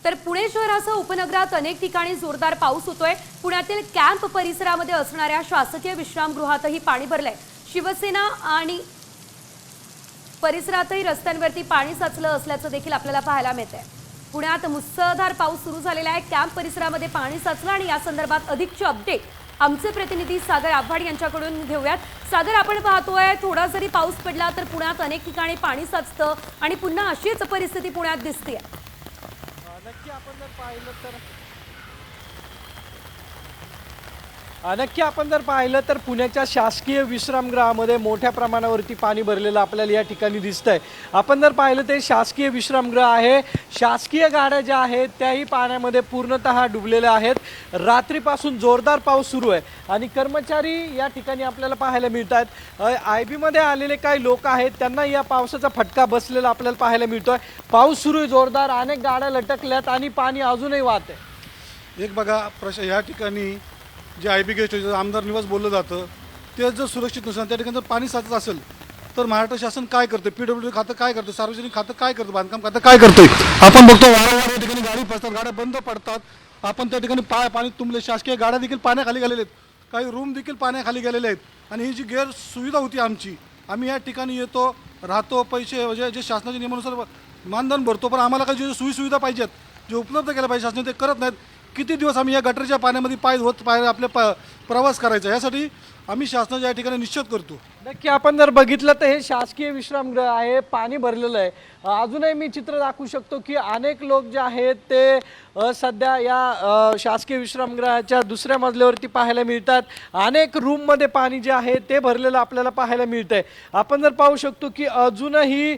तर पुणे शहरासह उपनगरात अनेक ठिकाणी जोरदार पाऊस होतोय। पुण्यातील कॅम्प परिसरामध्ये असणाऱ्या शासकीय विश्रामगृहातही पाणी भरलंय। शिवसेना आणि परिसरातही रस्त्यांवरती पाणी साचलं असल्याचं देखील आपल्याला पाहायला मिळतंय। पुण्यात मुसळधार पाऊस सुरू झालेला आहे। कॅम्प परिसरामध्ये पाणी साचलं आणि या संदर्भात अधिकचे अपडेट आमचे प्रतिनिधी सागर आव्हाड यांच्याकडून घेऊयात। सागर, आपण पाहतोय थोडा जरी पाऊस पडला तर पुण्यात अनेक ठिकाणी पाणी साचतं आणि पुन्हा अशीच परिस्थिती पुण्यात दिसते। नक्की आपण जर पाहिलं तर पुण्याच्या शासकीय विश्रामगृहामध्ये मोठ्या प्रमाणावरती पाणी भरलेलं आपल्याला या ठिकाणी दिसतंय। आपण जर पाहिलं ते शासकीय विश्रामगृह आहे। शासकीय गाड्या ज्या आहेत त्याही पाण्यामध्ये पूर्णतः डुबलेल्या आहेत। रात्रीपासून जोरदार पाऊस सुरू आहे आणि कर्मचारी या ठिकाणी आपल्याला पाहायला मिळतात। IB मध्ये आलेले काही लोक आहेत, त्यांना या पावसाचा फटका बसलेला आपल्याला पाहायला मिळतोय। पाऊस सुरू आहे जोरदार, अनेक गाड्या लटकल्यात आणि पाणी अजूनही वाहत आहे। एक बघा या ठिकाणी जे IB गेस्ट आमदार निवास बोललं जातं ते जर सुरक्षित नसेल, त्या ठिकाणी जर पाणी साचत असेल तर महाराष्ट्र शासन काय करतं, PWD खातं काय करतं, सार्वजनिक खातं काय करतं, बांधकाम खातं काय करतंय? आपण बघतो वारंवार या ठिकाणी गाडी फसतात, गाड्या बंद पडतात। आपण त्या ठिकाणी पाणी तुंबले, शासकीय गाड्या देखील पाण्याखाली गेलेल्या आहेत, काही रूम देखील पाण्याखाली गेलेले आहेत। आणि ही जी गैरसुविधा होती आमची, आम्ही या ठिकाणी येतो, राहतो, पैसे म्हणजे जे शासनाच्या नियमानुसार मानधन भरतो, पण आम्हाला काही जे सोयीसुविधा पाहिजेत, जे उपलब्ध केल्या पाहिजे शासनाने, ते करत नाहीत। किती दिवस आम्ही या गटरच्या पाण्यामध्ये आपल्या प्रवास करायचा, यासाठी आम्ही शासनाच्या या ठिकाणी निश्चित करतो। नक्की आपण जर बघितलं तर हे शासकीय विश्रामगृह आहे, पाणी भरलेलं आहे। अजूनही मी चित्र दाखवू शकतो की अनेक लोक जे आहेत ते सध्या या शासकीय विश्रामगृहाच्या दुसऱ्या मजल्यावरती पाहायला मिळतात। अनेक रूममध्ये पाणी जे आहे ते भरलेलं आपल्याला पाहायला मिळतंय। आपण जर पाहू शकतो की अजूनही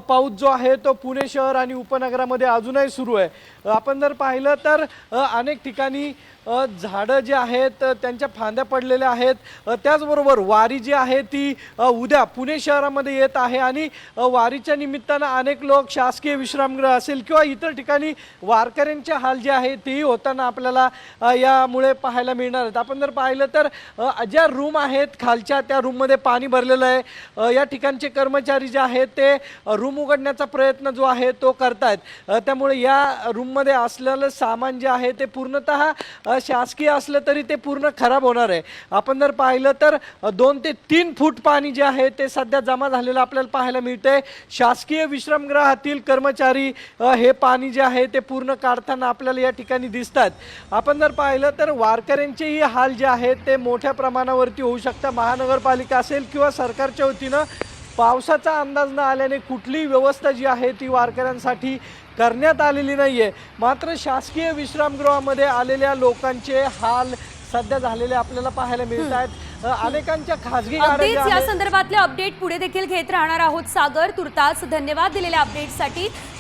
पाऊस जो आहे तो पुणे शहर आणि उपनगरामध्ये अजूनही सुरू आहे। आपण जर पाहिलं तर अनेक ठिकाणी झाडं जे आहेत त्यांच्या फांद्या पडलेल्या आहेत। त्याचबरोबर वारी जी आहे ती उद्या पुणे शहरामध्ये येत आहे आणि वारीच्या निमित्तानं अनेक लोक शासकीय विश्रामगृह असेल किंवा इतर ठिकाणी वारकऱ्यांचे हाल जे आहे तेही होताना आपल्याला यामुळे पाहायला मिळणार आहेत। आपण जर पाहिलं तर ज्या रूम आहेत खालच्या त्या रूममध्ये पाणी भरलेलं आहे। या ठिकाणचे कर्मचारी जे आहेत ते रूम उघडण्याचा प्रयत्न जो आहे तो करतायत। त्यामुळे या रूममध्ये असलेलं सामान जे आहे ते पूर्णतः शासकीय असलं तरी ते पूर्ण खराब होणार आहे। आपण जर पाहिलं तर 2 ते 3 फूट पाणी जे आहे ते सध्या जमा झालेलं आपल्याला पाहायला मिळतंय। शासकीय विश्रामगृहातील कर्मचारी हे पाणी जे आहे ते पूर्ण काढताना आपल्याला या ठिकाणी दिसतात। आपण जर पाहिलं तर वारकऱ्यांचेही हाल जे आहेत ते मोठ्या प्रमाणावरती होऊ शकतात। महानगरपालिका असेल किंवा सरकारच्या वतीनं पावसाचा अंदाज न आल्याने कुठलीही व्यवस्था जी आहे ती वारकऱ्यांसाठी करण्यात आलेली नाहीये। मात्र शासकीय विश्रामगृहामध्ये आलेल्या लोकांचे हाल सध्या झालेले आपल्याला पाहायला मिळत आहेत। अनेकांच्या खासगी गाड्या या संदर्भातले अपडेट पुढे देखील घेत राहणार आहोत। सागर, तुर्तास धन्यवाद दिलेल्या अपडेटसाठी।